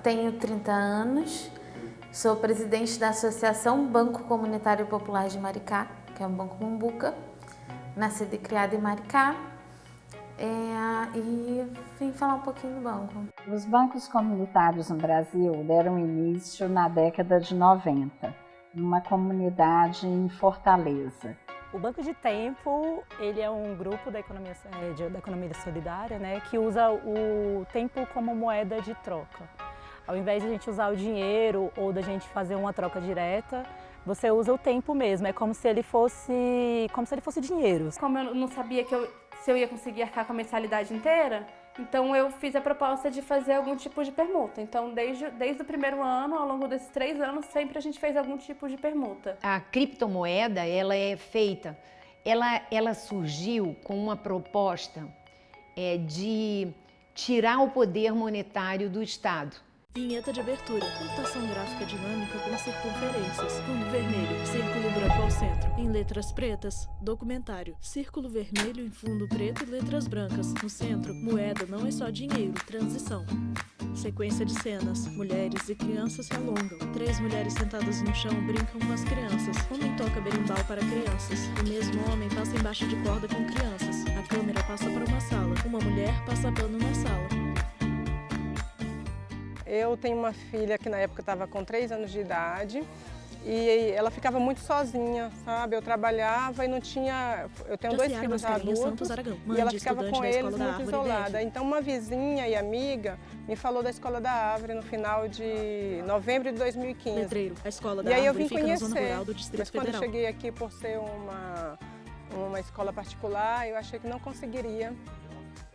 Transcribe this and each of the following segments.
tenho 30 anos, sou presidente da Associação Banco Comunitário Popular de Maricá, que é um banco Mumbuca, nascido e criado em Maricá, e vim falar um pouquinho do banco. Os bancos comunitários no Brasil deram início na década de 90, numa comunidade em Fortaleza. O Banco de Tempo, ele é um grupo da economia solidária, né, que usa o tempo como moeda de troca. Ao invés de a gente usar o dinheiro ou da gente fazer uma troca direta, você usa o tempo mesmo, é como se ele fosse dinheiro. Como eu não sabia se eu ia conseguir arcar com a mensalidade inteira, então eu fiz a proposta de fazer algum tipo de permuta. Então desde o primeiro ano, ao longo desses 3 anos, sempre a gente fez algum tipo de permuta. A criptomoeda, ela é feita, ela surgiu com uma proposta de tirar o poder monetário do Estado. Vinheta de abertura, computação gráfica dinâmica com circunferências, fundo vermelho, círculo branco ao centro. Em letras pretas, documentário, círculo vermelho em fundo preto e letras brancas. No centro, moeda não é só dinheiro, transição. Sequência de cenas, mulheres e crianças se alongam. 3 mulheres sentadas no chão brincam com as crianças. Homem toca berimbau para crianças. O mesmo homem passa embaixo de corda com crianças. A câmera passa para uma sala. Uma mulher passa pano na sala. Eu tenho uma filha que na época estava com 3 anos de idade e ela ficava muito sozinha, sabe? Eu trabalhava e não tinha... Eu tenho 2 filhos adultos e ela ficava com eles muito isolada. Então uma vizinha e amiga me falou da Escola da Árvore no final de novembro de 2015. Letreiro, a Escola da E aí eu Árvore vim fica conhecer, na zona rural do Distrito mas quando Federal. eu cheguei aqui por ser uma escola particular, eu achei que não conseguiria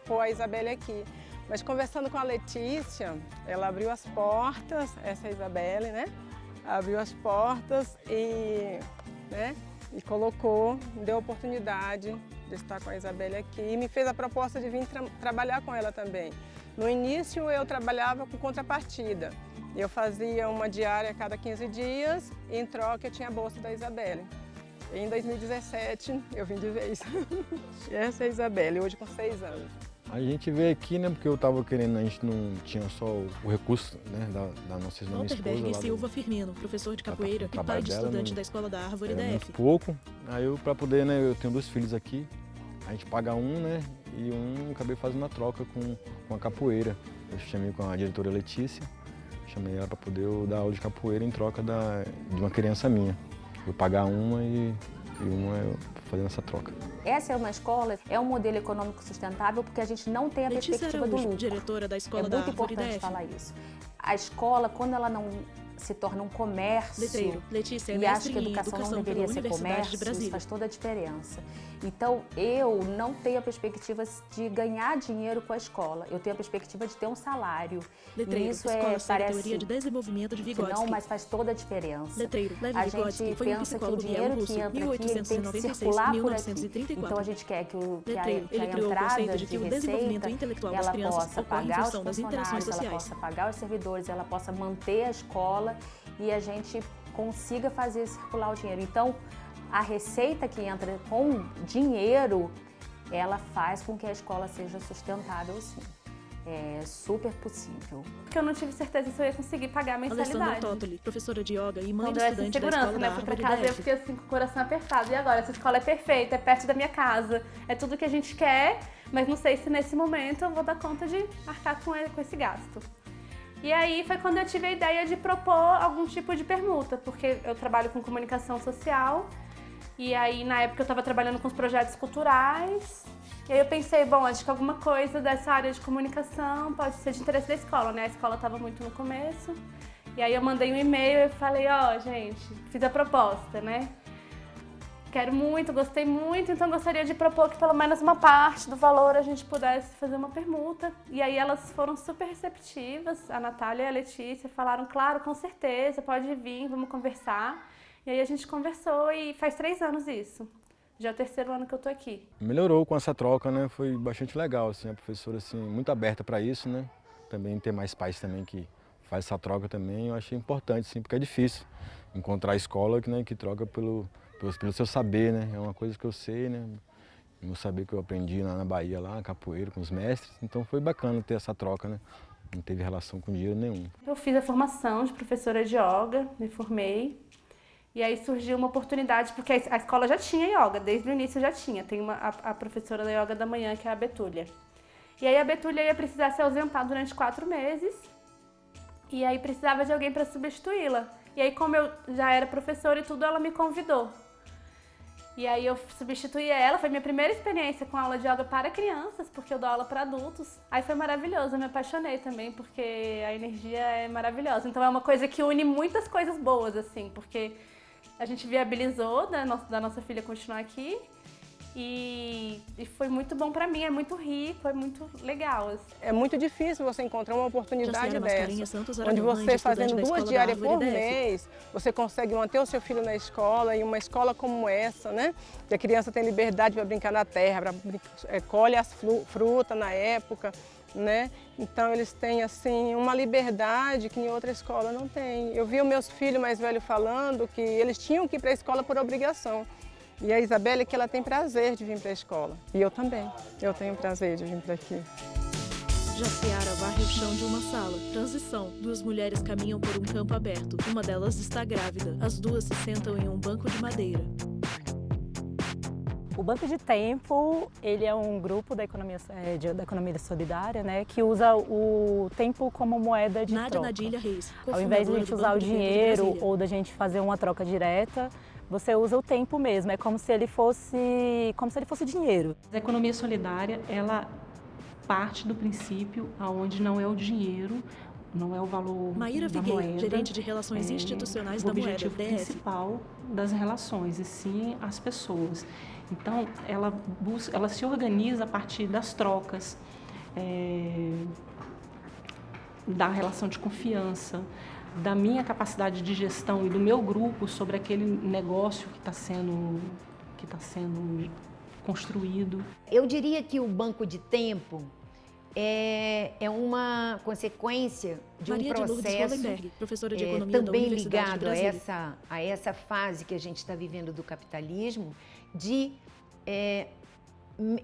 pôr a Isabelle aqui. Mas conversando com a Letícia, ela abriu as portas, essa é a Isabelle, né? Abriu as portas e colocou, me deu a oportunidade de estar com a Isabelle aqui e me fez a proposta de vir trabalhar com ela também. No início eu trabalhava com contrapartida. Eu fazia uma diária a cada 15 dias e em troca eu tinha a bolsa da Isabelle. E em 2017 eu vim de vez. Essa é a Isabelle, hoje com 6 anos. A gente veio aqui, né, porque eu estava querendo, a gente não tinha só o recurso, né, da nossa irmã, minha esposa. Walter Berg Silva Firmino, professor de capoeira e pai de estudante da Escola da Árvore da F. Pouco, aí eu, para poder, né, eu tenho 2 filhos aqui, a gente paga um, né, e um acabei fazendo a troca com a capoeira. Eu chamei com a diretora Letícia, chamei ela para poder dar aula de capoeira em troca de uma criança minha. Eu pagar uma e uma eu fazendo essa troca. Essa é uma escola, é um modelo econômico sustentável porque a gente não tem a perspectiva do lucro. Diretora da Escola da Árvore da F. É muito importante falar isso. A escola, quando ela não se torna um comércio, Letreiro, Letícia, e acho que a educação não deveria ser comércio, isso faz toda a diferença. Então, eu não tenho a perspectiva de ganhar dinheiro com a escola, eu tenho a perspectiva de ter um salário. Letreiro, e isso parece teoria de desenvolvimento de Vygotsky. Não, mas faz toda a diferença. Letreiro, Lev a Vygotsky gente foi pensa que o dinheiro que entra aqui ele tem que circular por aqui. Então, a gente quer que a entrada de receita ela possa pagar os funcionários, ela possa pagar os servidores, ela possa manter a escola e a gente consiga fazer circular o dinheiro. Então, a receita que entra com dinheiro, ela faz com que a escola seja sustentável, sim. É super possível. Porque eu não tive certeza se eu ia conseguir pagar a mensalidade. Alessandra Tottoli, professora de yoga e mãe de estudante da Escola da Árvore da F. Eu fiquei assim com o coração apertado. E agora? Essa escola é perfeita, é perto da minha casa, é tudo que a gente quer, mas não sei se nesse momento eu vou dar conta de arcar com esse gasto. E aí foi quando eu tive a ideia de propor algum tipo de permuta, porque eu trabalho com comunicação social e aí na época eu estava trabalhando com os projetos culturais e aí eu pensei, bom, acho que alguma coisa dessa área de comunicação pode ser de interesse da escola, né? A escola estava muito no começo e aí eu mandei um e-mail e falei, gente, fiz a proposta, né? Quero muito, gostei muito, então gostaria de propor que pelo menos uma parte do valor a gente pudesse fazer uma permuta. E aí elas foram super receptivas, a Natália e a Letícia falaram, claro, com certeza, pode vir, vamos conversar. E aí a gente conversou e faz 3 anos isso. Já é o 3º ano que eu tô aqui. Melhorou com essa troca, né? Foi bastante legal, assim, a professora assim, muito aberta para isso, né? Também ter mais pais também que faz essa troca também, eu achei importante, sim, porque é difícil encontrar a escola que troca pelo seu saber, né? É uma coisa que eu sei, né? No saber que eu aprendi na Bahia, lá, capoeira, com os mestres. Então foi bacana ter essa troca, né? não teve relação com dinheiro nenhum. Eu fiz a formação de professora de yoga, me formei. E aí surgiu uma oportunidade, porque a escola já tinha yoga, desde o início já tinha. Tem a professora da yoga da manhã, que é a Betúlia. E aí a Betúlia ia precisar se ausentar durante 4 meses. E aí precisava de alguém para substituí-la. E aí, como eu já era professora e tudo, ela me convidou. E aí eu substituí ela, foi minha primeira experiência com aula de yoga para crianças, porque eu dou aula para adultos. Aí foi maravilhoso, eu me apaixonei também, porque a energia é maravilhosa. Então é uma coisa que une muitas coisas boas, assim, porque a gente viabilizou da nossa filha continuar aqui. E foi muito bom para mim, é muito rico, é muito legal. Assim. É muito difícil você encontrar uma oportunidade dessa, onde você fazendo 2 diárias por mês, você consegue manter o seu filho na escola, e uma escola como essa, né? Que a criança tem liberdade para brincar na terra, colhe as frutas na época, né? Então eles têm assim uma liberdade que em outra escola não tem. Eu vi os meus filhos mais velhos falando que eles tinham que ir para a escola por obrigação. E a Isabelle que ela tem prazer de vir para a escola. E eu também. Eu tenho prazer de vir para aqui. Jaciara varre o chão de uma sala. Transição. 2 mulheres caminham por um campo aberto. Uma delas está grávida. As 2 se sentam em um banco de madeira. O Banco de Tempo, ele é um grupo da economia solidária, né, que usa o tempo como moeda de troca. Nadília Reis, ao invés de a gente usar o dinheiro ou da gente fazer uma troca direta, você usa o tempo mesmo, é como se ele fosse dinheiro. A economia solidária, ela parte do princípio aonde não é o dinheiro, não é o valor Maíra da Figueira, moeda, gerente de relações institucionais da moeda, o objetivo principal das relações, e sim as pessoas. Então, ela se organiza a partir das trocas, da relação de confiança, da minha capacidade de gestão e do meu grupo sobre aquele negócio que está sendo construído. Eu diria que o Banco de Tempo é uma consequência de um processo professora de economia também da Universidade ligado a essa fase que a gente está vivendo do capitalismo,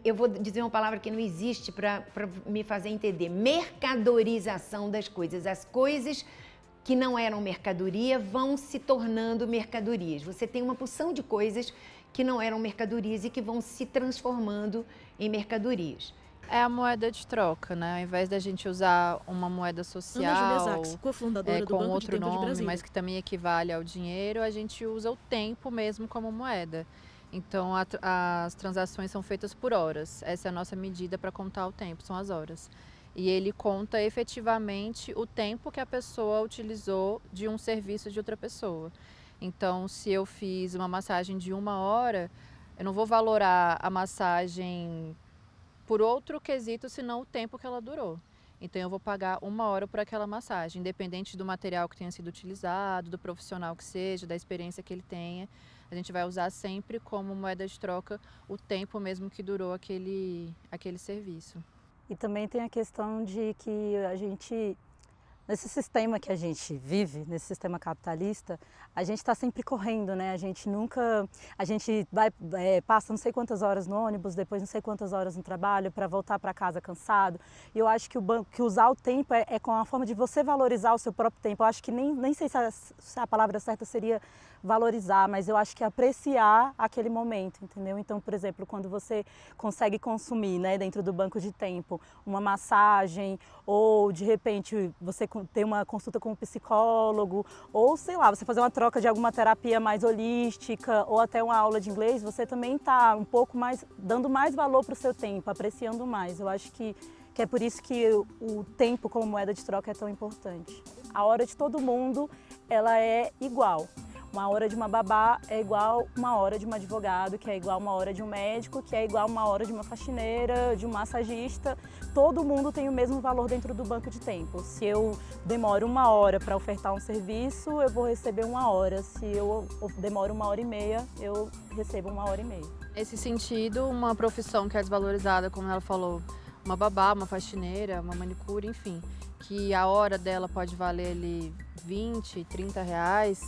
eu vou dizer uma palavra que não existe para me fazer entender, mercadorização das coisas. As coisas que não eram mercadoria vão se tornando mercadorias. Você tem uma porção de coisas que não eram mercadorias e que vão se transformando em mercadorias. É a moeda de troca, né? Ao invés da gente usar uma moeda social com outro nome, mas que também equivale ao dinheiro, a gente usa o tempo mesmo como moeda. Então, as transações são feitas por horas. Essa é a nossa medida para contar o tempo, são as horas. E ele conta efetivamente o tempo que a pessoa utilizou de um serviço de outra pessoa. Então, se eu fiz uma massagem de 1 hora, eu não vou valorar a massagem por outro quesito, senão o tempo que ela durou. Então, eu vou pagar 1 hora por aquela massagem, independente do material que tenha sido utilizado, do profissional que seja, da experiência que ele tenha. A gente vai usar sempre como moeda de troca o tempo mesmo que durou aquele serviço. E também tem a questão de que a gente, nesse sistema que a gente vive, nesse sistema capitalista, a gente está sempre correndo, né? A gente passa não sei quantas horas no ônibus, depois não sei quantas horas no trabalho para voltar para casa cansado. E eu acho que usar o tempo é com a forma de você valorizar o seu próprio tempo. Eu acho que nem sei se a palavra certa seria valorizar, mas eu acho que apreciar aquele momento, entendeu? Então, por exemplo, quando você consegue consumir, né, dentro do banco de tempo, uma massagem, ou de repente você ter uma consulta com um psicólogo, ou sei lá, você fazer uma troca de alguma terapia mais holística, ou até uma aula de inglês, você também está um pouco mais, dando mais valor para o seu tempo, apreciando mais. Eu acho que é por isso que o tempo como moeda de troca é tão importante. A hora de todo mundo, ela é igual. Uma hora de uma babá é igual uma hora de um advogado, que é igual uma hora de um médico, que é igual uma hora de uma faxineira, de um massagista. Todo mundo tem o mesmo valor dentro do banco de tempo. Se eu demoro 1 hora para ofertar um serviço, eu vou receber 1 hora. Se eu demoro 1h30, eu recebo 1h30. Nesse sentido, uma profissão que é desvalorizada, como ela falou, uma babá, uma faxineira, uma manicure, enfim, que a hora dela pode valer ali 20, 30 reais,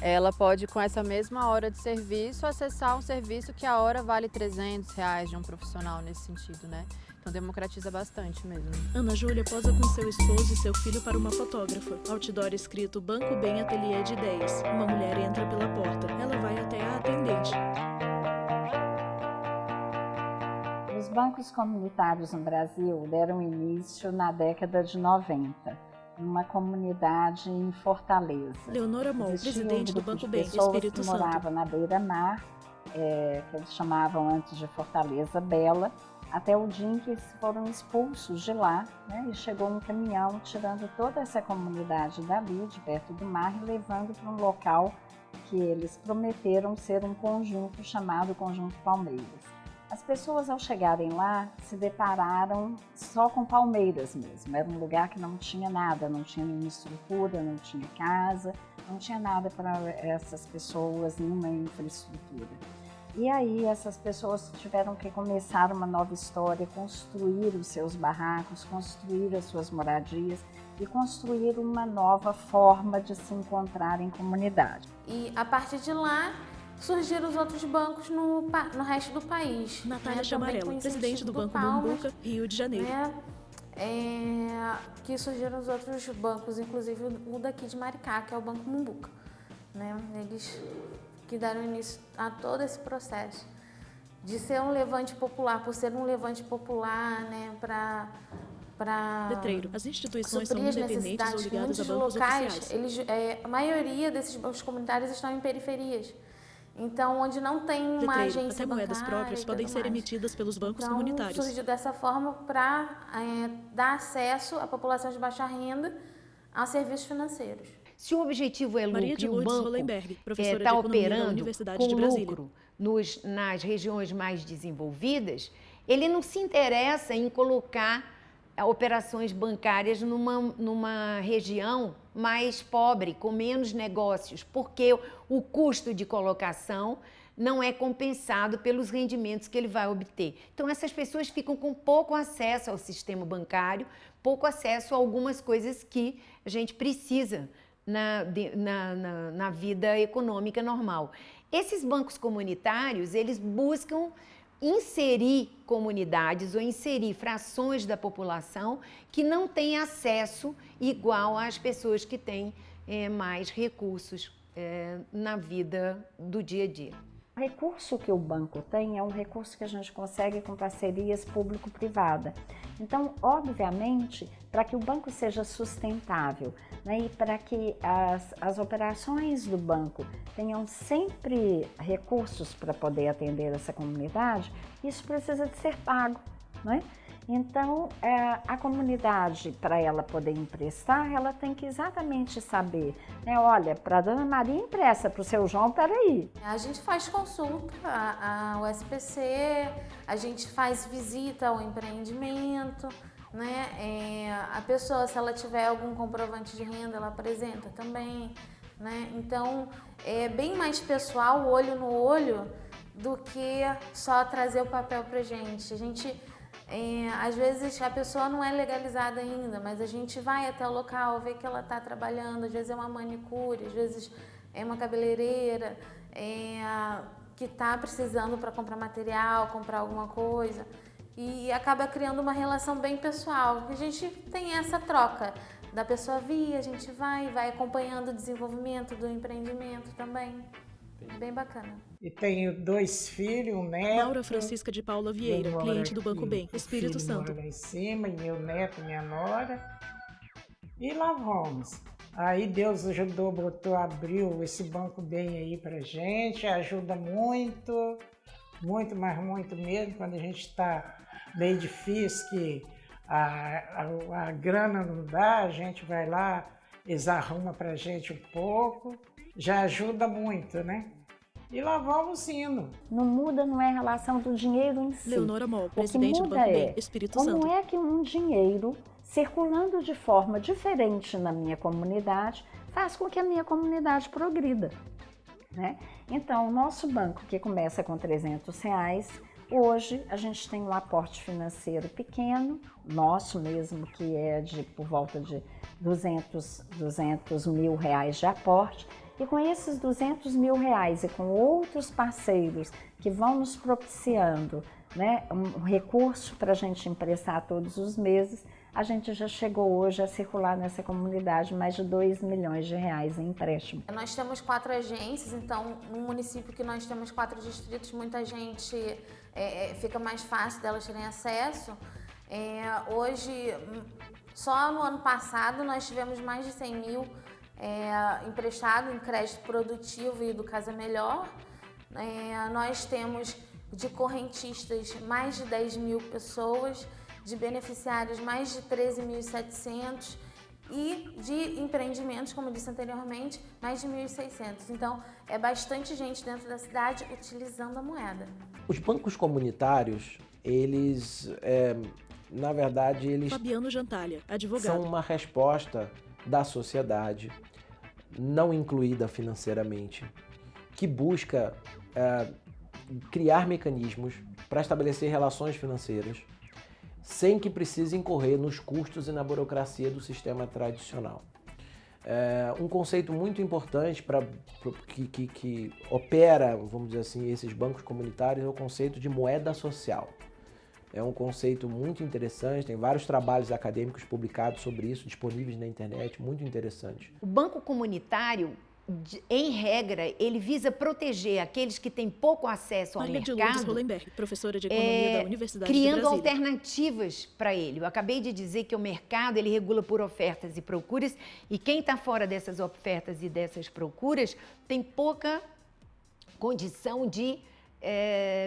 ela pode, com essa mesma hora de serviço, acessar um serviço que a hora vale 300 reais de um profissional nesse sentido, né? Então democratiza bastante mesmo. Ana Júlia posa com seu esposo e seu filho para uma fotógrafa. Outdoor escrito Banco Bem Ateliê de Ideias. Uma mulher entra pela porta. Ela vai até a atendente. Os bancos comunitários no Brasil deram início na década de 90, numa comunidade em Fortaleza. Leonora Moll, presidente do Banco Bem, Espírito Santo. Morava na beira-mar, que eles chamavam antes de Fortaleza Bela, até o dia em que eles foram expulsos de lá, né? E chegou um caminhão tirando toda essa comunidade dali, de perto do mar, e levando para um local que eles prometeram ser um conjunto chamado Conjunto Palmeiras. As pessoas, ao chegarem lá, se depararam só com palmeiras mesmo. Era um lugar que não tinha nada, não tinha nenhuma estrutura, não tinha casa, não tinha nada para essas pessoas, nenhuma infraestrutura. E aí essas pessoas tiveram que começar uma nova história, construir os seus barracos, construir as suas moradias e construir uma nova forma de se encontrar em comunidade. E a partir de lá, surgiram os outros bancos no resto do país. Natália Chamarela, presidente do Banco Mumbuca, Rio de Janeiro. Que surgiram os outros bancos, inclusive o daqui de Maricá, que é o Banco Mumbuca. Né? Eles que deram início a todo esse processo de ser um levante popular, por ser um levante popular, né, para Letreiro. As instituições são independentes ou ligadas a bancos locais, oficiais. A maioria desses bancos comunitários estão em periferias. Então, onde não tem uma agência até moedas próprias podem ser emitidas pelos bancos comunitários. Surgiu dessa forma para dar acesso à população de baixa renda a serviços financeiros. Se o objetivo é lucro e o banco está operando com lucro nas regiões mais desenvolvidas, ele não se interessa em colocar operações bancárias numa região mais pobre, com menos negócios, porque o custo de colocação não é compensado pelos rendimentos que ele vai obter. Então, essas pessoas ficam com pouco acesso ao sistema bancário, pouco acesso a algumas coisas que a gente precisa na vida econômica normal. Esses bancos comunitários, eles buscam inserir comunidades ou inserir frações da população que não têm acesso igual às pessoas que têm mais recursos na vida do dia a dia. O recurso que o banco tem é um recurso que a gente consegue com parcerias público-privada. Então, obviamente, para que o banco seja sustentável, né, e para que as operações do banco tenham sempre recursos para poder atender essa comunidade, isso precisa de ser pago, né? Então, a comunidade, para ela poder emprestar, ela tem que exatamente saber, né? Olha, para a Dona Maria empresta, para o seu João, peraí. A gente faz consulta ao SPC, a gente faz visita ao empreendimento, né? A pessoa, se ela tiver algum comprovante de renda, ela apresenta também, né? Então, é bem mais pessoal, olho no olho, do que só trazer o papel pra gente. A gente... às vezes a pessoa não é legalizada ainda, mas a gente vai até o local, vê que ela está trabalhando, às vezes é uma manicure, às vezes é uma cabeleireira, que está precisando para comprar material, comprar alguma coisa, e acaba criando uma relação bem pessoal. A gente tem essa troca da pessoa vir, a gente vai acompanhando o desenvolvimento do empreendimento também. Bem bacana. E tenho 2 filhos, um neto. Laura Francisca de Paula Vieira, cliente do Banco Bem, Espírito Santo. Mora lá em cima, e meu neto, minha nora. E lá vamos. Aí Deus ajudou, abriu esse Banco Bem aí pra gente, ajuda muito, mas muito mesmo, quando a gente está meio difícil, que a grana não dá, a gente vai lá, eles arrumam pra gente um pouco. Já ajuda muito, né? E lá vamos indo. Não muda, não é a relação do dinheiro em si. Leonora Moll, presidente do Banco Bem, Espírito Santo. Como é que um dinheiro circulando de forma diferente na minha comunidade faz com que a minha comunidade progrida, né? Então, o nosso banco, que começa com R$300, hoje a gente tem um aporte financeiro pequeno, nosso mesmo, que é por volta de R$200 mil de aporte. E com esses R$200 mil e com outros parceiros que vão nos propiciando, né, um recurso para a gente emprestar todos os meses, a gente já chegou hoje a circular nessa comunidade mais de R$2 milhões em empréstimo. Nós temos 4 agências, então no município que nós temos 4 distritos, muita gente fica mais fácil delas terem acesso. Hoje, só no ano passado, nós tivemos mais de 100 mil emprestado em crédito produtivo e do Casa Melhor. Nós temos de correntistas mais de 10 mil pessoas, de beneficiários mais de 13.700 e de empreendimentos, como eu disse anteriormente, mais de 1.600. Então, é bastante gente dentro da cidade utilizando a moeda. Os bancos comunitários, eles, na verdade, eles Fabiano Jantalha, advogado. São uma resposta da sociedade, não incluída financeiramente, que busca criar mecanismos para estabelecer relações financeiras sem que precise incorrer nos custos e na burocracia do sistema tradicional. Um conceito muito importante que opera, vamos dizer assim, esses bancos comunitários é o conceito de moeda social. É um conceito muito interessante, tem vários trabalhos acadêmicos publicados sobre isso, disponíveis na internet, muito interessantes. O banco comunitário, em regra, ele visa proteger aqueles que têm pouco acesso ao mercado, professora de economia da Universidade criando de Brasília. Alternativas para ele. Eu acabei de dizer que o mercado ele regula por ofertas e procuras, e quem está fora dessas ofertas e dessas procuras tem pouca condição de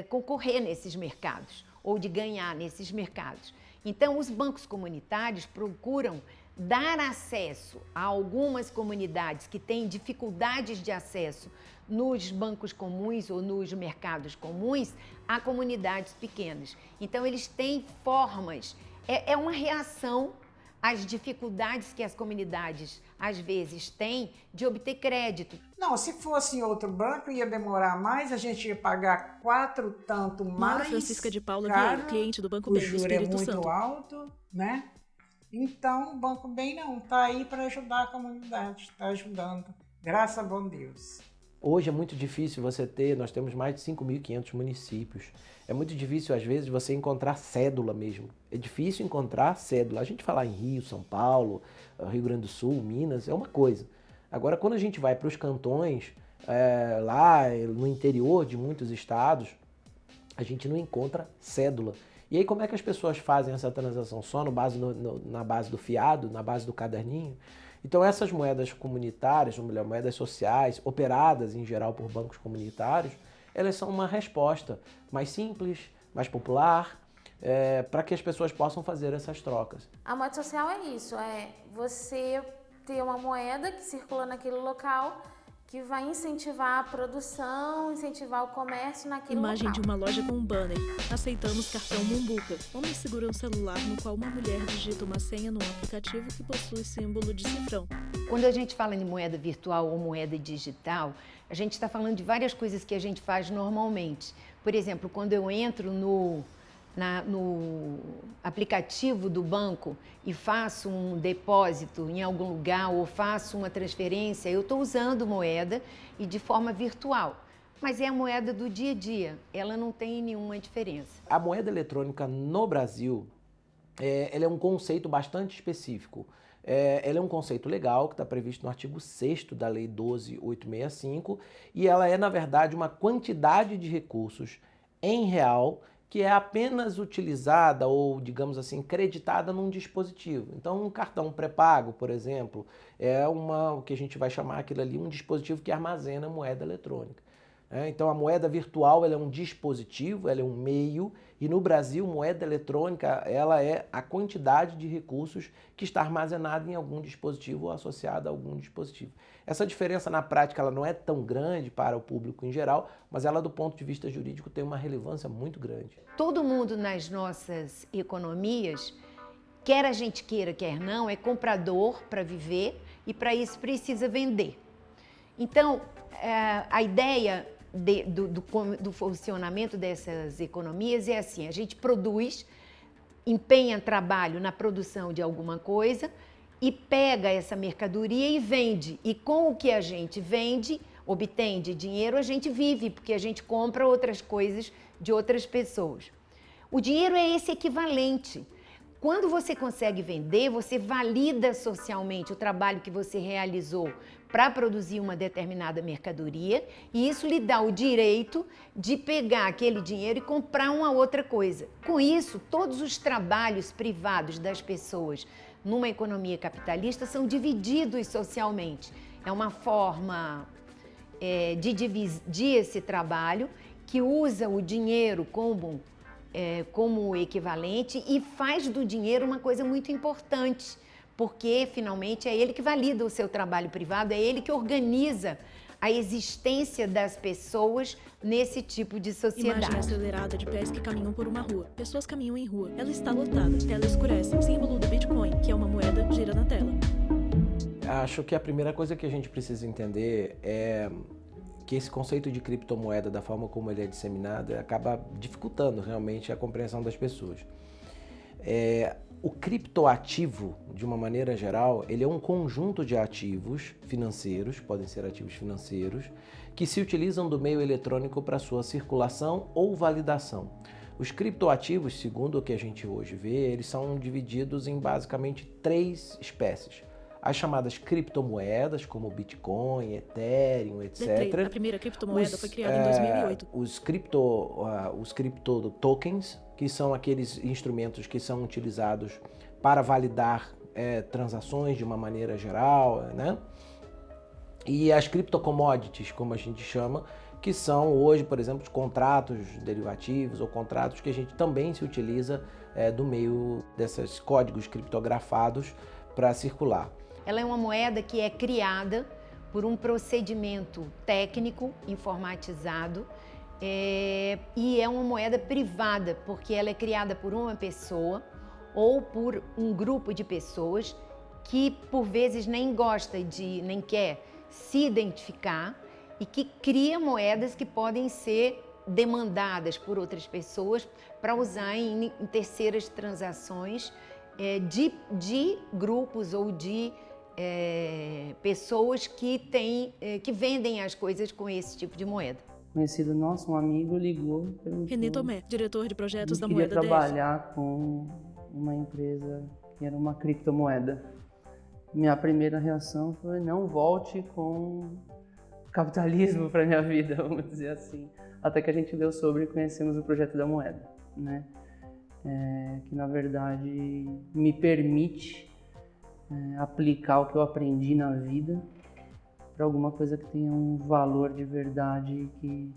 concorrer nesses mercados ou de ganhar nesses mercados. Então, os bancos comunitários procuram dar acesso a algumas comunidades que têm dificuldades de acesso nos bancos comuns ou nos mercados comuns a comunidades pequenas. Então, eles têm formas, é uma reação às dificuldades que as comunidades, às vezes, têm de obter crédito. Não, se fosse em outro banco, ia demorar mais, a gente ia pagar 4 tanto mais. Maura Francisca de Paula Vieira, cliente do Banco Bem do Espírito Santo. O juro é muito alto, né? Então, o Banco Bem não, está aí para ajudar a comunidade, está ajudando, graças a bom Deus. Hoje é muito difícil você nós temos mais de 5.500 municípios, é muito difícil às vezes você encontrar cédula mesmo, é difícil encontrar cédula. A gente falar em Rio, São Paulo, Rio Grande do Sul, Minas, é uma coisa. Agora, quando a gente vai para os cantões, lá no interior de muitos estados, a gente não encontra cédula. E aí como é que as pessoas fazem essa transação? Só na base do fiado, na base do caderninho? Então essas moedas comunitárias, ou melhor, moedas sociais, operadas em geral por bancos comunitários, elas são uma resposta mais simples, mais popular, para que as pessoas possam fazer essas trocas. A moeda social é isso, é você ter uma moeda que circula naquele local, que vai incentivar a produção, incentivar o comércio naquele Imagem local. de uma loja com um banner. Aceitamos cartão Mumbuca. Homem segura um celular no qual uma mulher digita uma senha no aplicativo que possui símbolo de cifrão. Quando a gente fala em moeda virtual ou moeda digital, a gente está falando de várias coisas que a gente faz normalmente. Por exemplo, quando eu entro no aplicativo do banco e faço um depósito em algum lugar ou faço uma transferência, eu estou usando moeda e de forma virtual. Mas é a moeda do dia a dia, ela não tem nenhuma diferença. A moeda eletrônica no Brasil, ela é um conceito bastante específico. Ela é um conceito legal que está previsto no artigo 6º da Lei 12.865 e ela é, na verdade, uma quantidade de recursos em real que é apenas utilizada ou, digamos assim, creditada num dispositivo. Então, um cartão pré-pago, por exemplo, é o que a gente vai chamar aquilo ali, um dispositivo que armazena moeda eletrônica. Então, a moeda virtual ela é um dispositivo, ela é um meio, e no Brasil, moeda eletrônica ela é a quantidade de recursos que está armazenada em algum dispositivo ou associada a algum dispositivo. Essa diferença na prática ela não é tão grande para o público em geral, mas ela do ponto de vista jurídico tem uma relevância muito grande. Todo mundo nas nossas economias, quer a gente queira, quer não, é comprador para viver e para isso precisa vender. Então, a ideia do funcionamento dessas economias é assim, a gente produz, empenha trabalho na produção de alguma coisa e pega essa mercadoria e vende. E com o que a gente vende, obtém de dinheiro, a gente vive, porque a gente compra outras coisas de outras pessoas. O dinheiro é esse equivalente. Quando você consegue vender, você valida socialmente o trabalho que você realizou para produzir uma determinada mercadoria e isso lhe dá o direito de pegar aquele dinheiro e comprar uma outra coisa. Com isso, todos os trabalhos privados das pessoas numa economia capitalista são divididos socialmente. É uma forma de dividir esse trabalho que usa o dinheiro como equivalente e faz do dinheiro uma coisa muito importante, porque finalmente é ele que valida o seu trabalho privado, é ele que organiza a existência das pessoas nesse tipo de sociedade. Imagem acelerada de pés que caminham por uma rua. Pessoas caminham em rua. Ela está lotada. Ela escurece. O símbolo do Bitcoin, que é uma moeda, gira na tela. Acho que a primeira coisa que a gente precisa entender é que esse conceito de criptomoeda, da forma como ele é disseminado, acaba dificultando realmente a compreensão das pessoas. O criptoativo, de uma maneira geral, ele é um conjunto de ativos financeiros, podem ser ativos financeiros, que se utilizam do meio eletrônico para sua circulação ou validação. Os criptoativos, segundo o que a gente hoje vê, eles são divididos em basicamente 3 espécies. As chamadas criptomoedas, como Bitcoin, Ethereum, etc. A primeira criptomoeda foi criada em 2008. Os cripto tokens, que são aqueles instrumentos que são utilizados para validar transações de uma maneira geral, né? E as criptocommodities, como a gente chama, que são hoje, por exemplo, os contratos derivativos ou contratos que a gente também se utiliza do meio desses códigos criptografados para circular. Ela é uma moeda que é criada por um procedimento técnico informatizado e é uma moeda privada, porque ela é criada por uma pessoa ou por um grupo de pessoas que por vezes nem gosta nem quer se identificar e que cria moedas que podem ser demandadas por outras pessoas para usar em terceiras transações de grupos ou de pessoas que vendem as coisas com esse tipo de moeda. Conhecido nosso, um amigo ligou. René Tomé, diretor de projetos da moeda DF. Queria trabalhar com uma empresa que era uma criptomoeda. Minha primeira reação foi: não volte com capitalismo para minha vida, vamos dizer assim. Até que a gente leu sobre e conhecemos o projeto da moeda, né? Que na verdade me permite aplicar o que eu aprendi na vida para alguma coisa que tenha um valor de verdade, que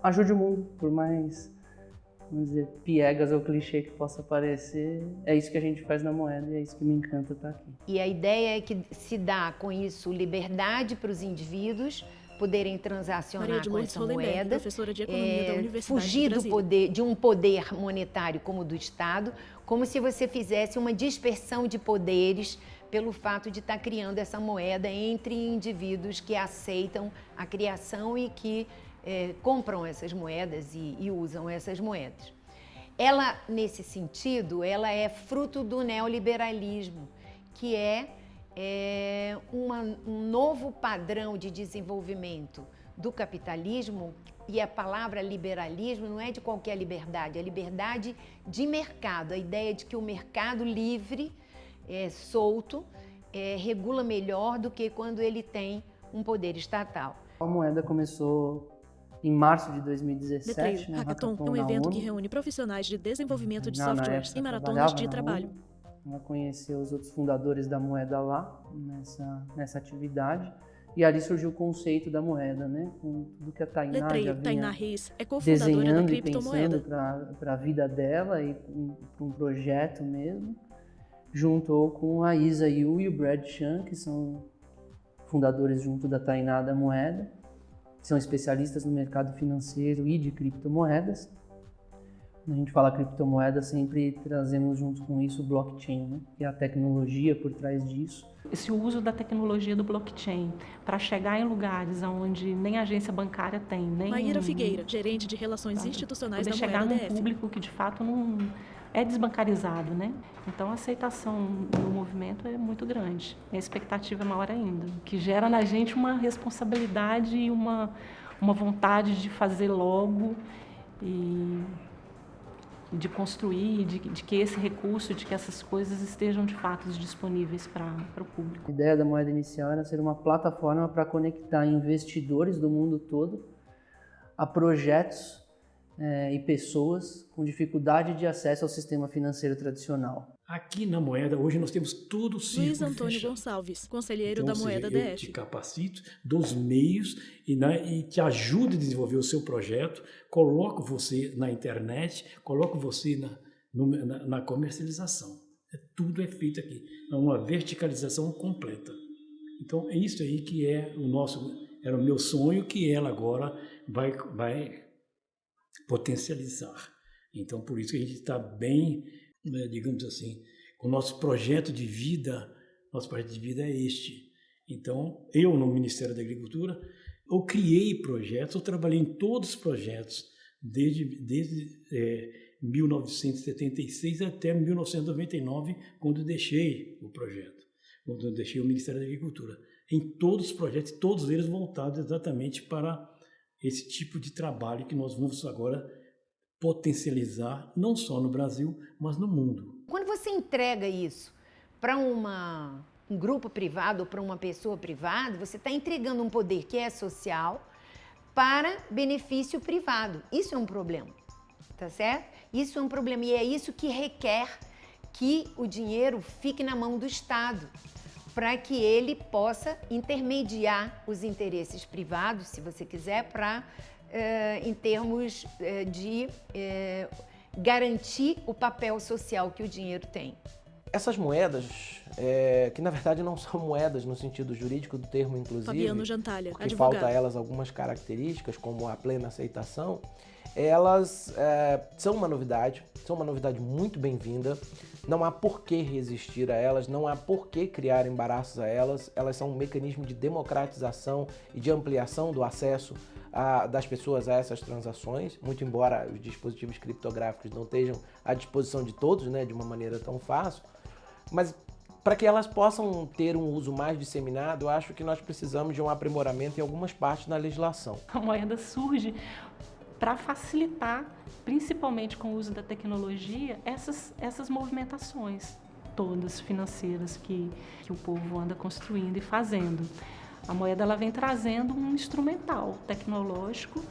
ajude o mundo, por mais, vamos dizer, piegas ou clichê que possa parecer. É isso que a gente faz na moeda e é isso que me encanta estar aqui. E a ideia é que se dá com isso liberdade para os indivíduos poderem transacionar com essa moeda, professora de economia da Universidade fugir de Brasília. de um poder monetário como o do Estado, como se você fizesse uma dispersão de poderes pelo fato de estar criando essa moeda entre indivíduos que aceitam a criação e que compram essas moedas e usam essas moedas. Ela, nesse sentido, ela é fruto do neoliberalismo, que é um novo padrão de desenvolvimento do capitalismo, e a palavra liberalismo não é de qualquer liberdade, é liberdade de mercado, a ideia de que o mercado livre, solto, regula melhor do que quando ele tem um poder estatal. A moeda começou em março de 2017. Né? Hackathon é um evento que reúne profissionais de desenvolvimento de softwares em maratonas de trabalho. Ela conheceu os outros fundadores da moeda lá, nessa atividade, e ali surgiu o conceito da moeda, né? Com tudo que a Tainá já vinha Reis é cofundadora da criptomoeda. Para a vida dela e para um projeto mesmo. Juntou com a Isa Yu e o Brad Chan, que são fundadores junto da Tainá da moeda, que são especialistas no mercado financeiro e de criptomoedas. Quando a gente fala criptomoeda, sempre trazemos junto com isso o blockchain, né? Que é a tecnologia por trás disso. Esse uso da tecnologia do blockchain para chegar em lugares onde nem agência bancária tem, nem... Maíra Figueira, gerente de relações institucionais da chegar moeda num público que de fato é desbancarizado, né? Então a aceitação no movimento é muito grande. A expectativa é maior ainda, que gera na gente uma responsabilidade e uma vontade de fazer logo e de construir, de que esse recurso, de que essas coisas estejam de fato disponíveis para o público. A ideia da moeda inicial era ser uma plataforma para conectar investidores do mundo todo a projetos e pessoas com dificuldade de acesso ao sistema financeiro tradicional. Aqui na Moeda, hoje nós temos todo o círculo Luiz Antônio fechado. Gonçalves, conselheiro então, da Moeda eu DF. te capacito, dou os meios e te ajudo a desenvolver o seu projeto, coloco você na internet, coloco você na comercialização. Tudo é feito aqui, é uma verticalização completa. Então é isso aí que era o meu sonho, que ela agora vai potencializar. Então, por isso que a gente está bem, digamos assim, com o nosso projeto de vida. Nosso projeto de vida é este. Então, eu no Ministério da Agricultura, eu criei projetos, eu trabalhei em todos os projetos, desde 1976 até 1999, quando eu deixei o projeto, quando eu deixei o Ministério da Agricultura. Em todos os projetos, todos eles voltados exatamente para esse tipo de trabalho que nós vamos agora potencializar, não só no Brasil, mas no mundo. Quando você entrega isso para um grupo privado ou para uma pessoa privada, você está entregando um poder que é social para benefício privado. Isso é um problema, tá certo? Isso é um problema e é isso que requer que o dinheiro fique na mão do Estado, para que ele possa intermediar os interesses privados, se você quiser, em termos de garantir o papel social que o dinheiro tem. Essas moedas, que na verdade não são moedas no sentido jurídico do termo, inclusive, Fabiano Jantalha, porque advogado. falta a elas algumas características, como a plena aceitação, elas são uma novidade muito bem-vinda. Não há por que resistir a elas, não há por que criar embaraços a elas. Elas são um mecanismo de democratização e de ampliação do acesso das pessoas a essas transações, muito embora os dispositivos criptográficos não estejam à disposição de todos, né, de uma maneira tão fácil. Mas para que elas possam ter um uso mais disseminado, eu acho que nós precisamos de um aprimoramento em algumas partes da legislação. A moeda surge para facilitar, principalmente com o uso da tecnologia, essas movimentações todas financeiras que o povo anda construindo e fazendo. A moeda ela vem trazendo um instrumental tecnológico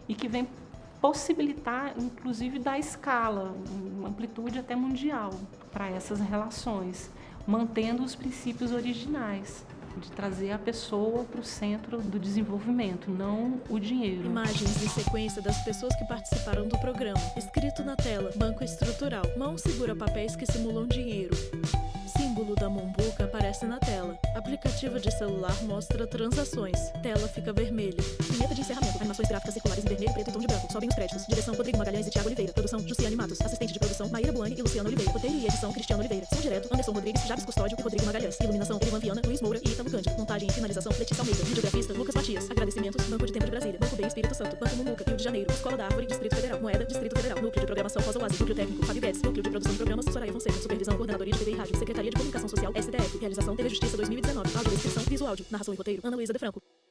e que vem possibilitar, inclusive, dar escala, uma amplitude até mundial para essas relações, mantendo os princípios originais, de trazer a pessoa para o centro do desenvolvimento, não o dinheiro. Imagens em sequência das pessoas que participaram do programa. Escrito na tela, banco estrutural. Mão segura papéis que simulam dinheiro. Símbolo da Momboca aparece na tela. Aplicativo de celular mostra transações. Tela fica vermelha. Vinheta de encerramento. Animações gráficas circulares em vermelho, preto e tom de branco. Sobem os créditos. Direção Rodrigo Magalhães e Thiago Oliveira. Produção Jussiane Matos. Assistente de produção Maíra Buani e Luciano Oliveira. Roteiro e edição Cristiano Oliveira. Som direto Anderson Rodrigues, Jabes Custódio e Rodrigo Magalhães. Iluminação Elivan Viana, Luiz Moura e Italo Cândido. Montagem e finalização Letícia Almeida. Videografista Lucas Matias. Agradecimentos Banco de Tempo de Brasília. Banco B Espírito Santo. Banco Mumuca, Rio de Janeiro. Escola da Árvore, Distrito Federal. Moeda, Distrito Federal. Núcleo de Programação Rosa Oasi. Núcleo Técnico Fábio Guedes. Núcleo de Produção de Programas Soraya Fonseca. Supervisão Coordenadoria de TV e Rádio. Secretaria de Comunicação Social STF. Realização TV Justiça 2019. Audio descrição, visual áudio. Narração e roteiro Ana Luísa de Franco.